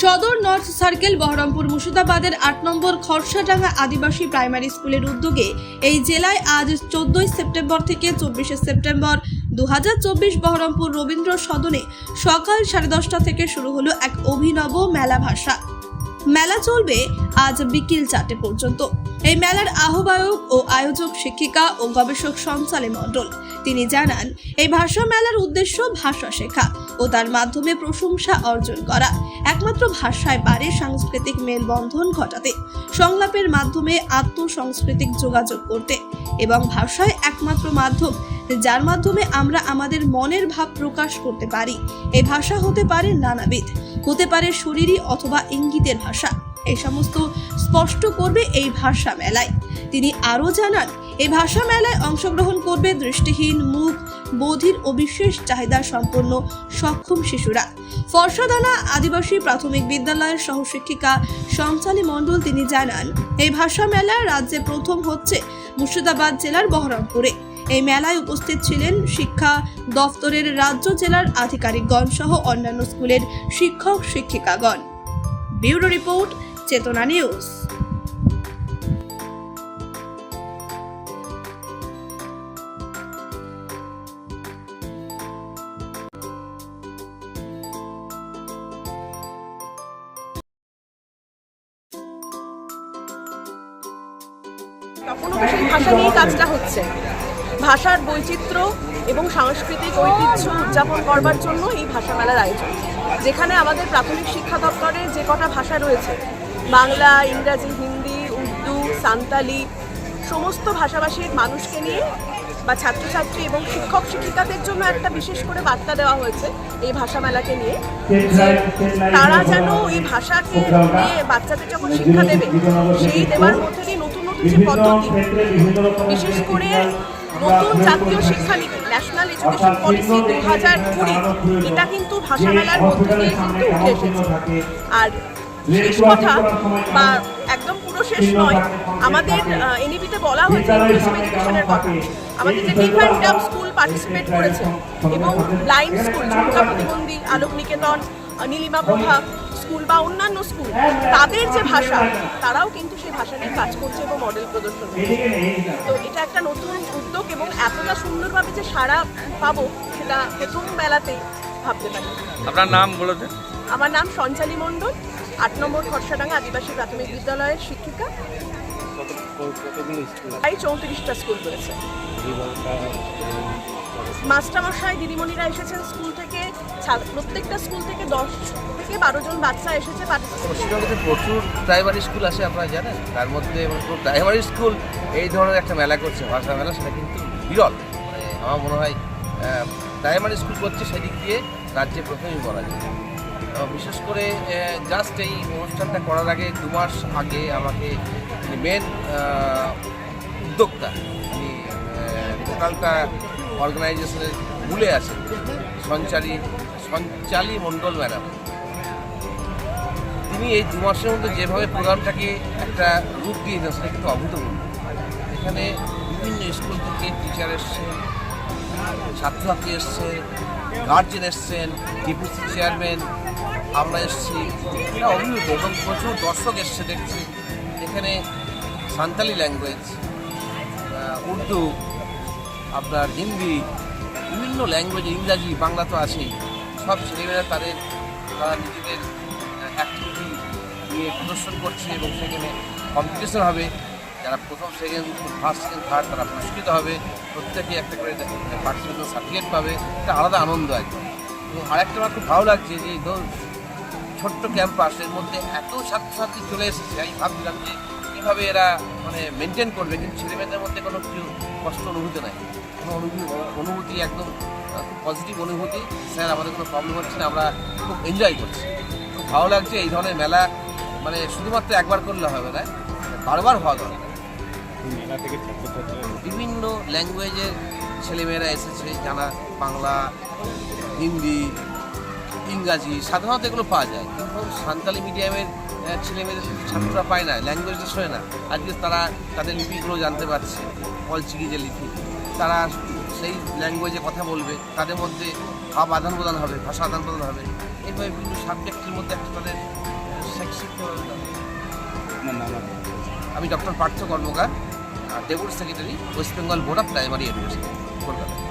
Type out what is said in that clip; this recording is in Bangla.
সদর নর্থ সার্কেল বহরমপুর মুর্শিদাবাদের ৮ নম্বর খরসাডাঙ্গা আদিবাসী প্রাইমারি স্কুলের উদ্যোগে এই জেলায় আজ ১৪ সেপ্টেম্বর থেকে ২৪ সেপ্টেম্বর ২০২৪ বহরমপুর রবীন্দ্র সদনে সকাল 10:30 থেকে শুরু হলো এক অভিনব মেলা ভাষা। মেলা চলবে আজ বিকেল 4টে পর্যন্ত। এই মেলার আহ্বায়ক ও আয়োজক শিক্ষিকা ও গবেষক সঞ্চালী মণ্ডল। তিনি জানান, এই ভাষা মেলার উদ্দেশ্য ভাষা শেখা ও তার মাধ্যমে প্রশংসা অর্জন করা। একমাত্র ভাষায় পারে সাংস্কৃতিক মেলবন্ধন ঘটাতে, সংলাপের মাধ্যমে আত্মসাংস্কৃতিক যোগাযোগ করতে এবং ভাষায় একমাত্র মাধ্যম যার মাধ্যমে আমরা আমাদের মনের ভাব প্রকাশ করতে পারি। এই ভাষা হতে পারে নানাবিধ, হতে পারে শরীরী অথবা ইঙ্গিতের ভাষা। এই সমস্ত স্পষ্ট করবে এই ভাষা মেলায়। তিনি আরও জানান, এই ভাষা মেলায় অংশগ্রহণ করবে দৃষ্টিহীন, মুখ বধির ও বিশেষ চাহিদা সম্পন্ন সক্ষম শিশুরা। ফরসাদানা আদিবাসী প্রাথমিক বিদ্যালয়ের সহশিক্ষিকা সঞ্চালী মণ্ডল তিনি জানান, এই ভাষা মেলা রাজ্যে প্রথম হচ্ছে মুর্শিদাবাদ জেলার বহরমপুরে। এই মেলায় উপস্থিত ছিলেন শিক্ষা দফতরের রাজ্য জেলার আধিকারিকগণ সহ অন্যান্য স্কুলের শিক্ষক শিক্ষিকাগণ। ব্যুরো রিপোর্ট, চেতনা নিউজ। তখনও সেই ভাষা নিয়ে কাজটা হচ্ছে। ভাষার বৈচিত্র্য এবং সাংস্কৃতিক ঐতিহ্য উদযাপন করবার জন্য এই ভাষা মেলার আয়োজন, যেখানে আমাদের প্রাথমিক শিক্ষা দপ্তরে যে কটা ভাষা রয়েছে, বাংলা, ইংরাজি, হিন্দি, উর্দু, সাঁওতালি, সমস্ত ভাষাভাষীর মানুষকে নিয়ে বা ছাত্রছাত্রী এবং শিক্ষক শিক্ষিকাদের জন্য একটা বিশেষ করে বার্তা দেওয়া হয়েছে এই ভাষা মেলাকে নিয়ে, যে তারা যেন এই ভাষাকে নিয়ে বাচ্চাদের যখন শিক্ষা দেবে, সেই দেওয়ার মধ্যে দিয়ে নতুন নতুন যে পদ্ধতি, বিশেষ করে নতুন জাতীয় শিক্ষানীতি ন্যাশনাল এডুকেশন পলিসি 2020, এটা কিন্তু ভাষা মেলার মধ্যে দিয়ে কিন্তু উঠে এসেছে। আর শেষ কথা বা একদম পুরো শেষ নয়, আমাদের এনইপিতে বলা হয়েছে ইনক্লুসিভ এডুকেশনের কথা। আমাদের যে ডিফ অ্যান্ড ডাম স্কুল পার্টিসিপেট করেছে এবং ব্লাইন্ড স্কুল, ঝুমকা প্রতিবন্ধী, আলোক নিকেতন, নীলিমা প্রভা স্কুল বা অন্যান্য স্কুল, তাদের যে ভাষা, তারাও কিন্তু সেই ভাষা নিয়ে কাজ করছে এবং মডেল প্রদর্শন করছে। তো এটা একটা নতুন উদ্যোগ এবং এতটা সুন্দরভাবে যে সাড়া পাবো সেটা প্রথম মেলাতেই ভাবতে পারি। আপনার নাম বলে দেন। আমার নাম সঞ্চালী মণ্ডল, ৮ নম্বর খরসাডাঙ্গা আদিবাসী প্রাথমিক বিদ্যালয়ের শিক্ষিকা। প্রায় 34টা স্কুল রয়েছে। মাস্টারমশাই দিদিমণিরা এসেছেন স্কুল থেকে, প্রত্যেকটা স্কুল থেকে 10 থেকে 12 জন বাচ্চা এসেছে। পশ্চিমবঙ্গে প্রচুর প্রাইমারি স্কুল আছে, আপনারা জানেন। তার মধ্যে প্রাইমারি স্কুল এই ধরনের একটা মেলা করছে, ভাষা মেলা, সেটা কিন্তু বিরল। আমার মনে হয় প্রাইমারি স্কুল করছে, সেদিক দিয়ে রাজ্যে প্রথমেই বলা যায়। বিশেষ করে জাস্ট এই অনুষ্ঠানটা করার আগে 2 মাস আগে আমাকে মেন উদ্যোক্তা, টোটালটা অর্গানাইজেশনের মূলে আছে সঞ্চালী মণ্ডল ম্যাডাম। তিনি এই 2 মাসের মধ্যে যেভাবে প্রোগ্রামটাকে একটা রূপ দিয়েছেন, সেটা কিন্তু অভূতপূর্ব। এখানে বিভিন্ন স্কুল থেকে টিচার এসছে, ছাত্রছাত্রী এসছে, গার্জেন এসছেন, ডিপিসি চেয়ারম্যান, আমরা এসছি, এটা অভিভূত এবং প্রচুর দর্শক এসছে দেখছি। এখানে সাঁওতালি ল্যাঙ্গুয়েজ, উর্দু, আপনার হিন্দি, বিভিন্ন ল্যাঙ্গুয়েজ, ইংরাজি, বাংলা তো আছেই। সব ছেলেমেয়েরা তারা নিজেদের অ্যাক্টিভিটি নিয়ে প্রদর্শন করছে এবং সেখানে কম্পিটিশন হবে। যারা প্রথম, সেকেন্ড, ফার্স্ট, সেকেন্ড, থার্ড, তারা পুরস্কৃত হবে। প্রত্যেকে একটা করে পার্টিসিপেশন সার্টিফিকেট পাবে। এটা আলাদা আনন্দ একদম। এবং আরেকটা আমার খুব ভালো লাগছে যে ছোট্ট ক্যাম্পাসের মধ্যে এত ছাত্রছাত্রী চলে এসেছে। আমি ভাবছিলাম যে কীভাবে এরা মেনটেন করবে, কিন্তু ছেলেমেয়েদের মধ্যে কোনো কিছু কষ্ট অনুভূতি নাই, কোনো অনুভূতি একদম খুব পজিটিভ অনুভূতি। স্যার, আমাদের কোনো প্রবলেম হচ্ছে না, আমরা খুব এনজয় করছি। খুব ভালো লাগছে। এই ধরনের মেলা শুধুমাত্র একবার করলে হবে না, বারবার হওয়া দরকার। বিভিন্ন ল্যাঙ্গুয়েজের ছেলেমেয়েরা এসেছে, যারা বাংলা, হিন্দি, ইংরাজি, সাধারণত এগুলো পাওয়া যায়, কিন্তু সাঁওতালি মিডিয়ামের ছেলেমেয়েদের ছাত্ররা পায় না, ল্যাঙ্গুয়েজটা শোনে না। আজকে তারা তাদের লিপিগুলো জানতে পারছে, অলচিকি যে লিপি, তারা সেই ল্যাঙ্গুয়েজে কথা বলবে, তাদের মধ্যে ভাব আদান প্রদান হবে, ভাষা আদান প্রদান হবে। এইভাবে বিভিন্ন সাবজেক্টের মধ্যে একটা তাদের আমি doctor Partha Karmakar, deputy secretary, West Bengal board of primary education, Kolkata.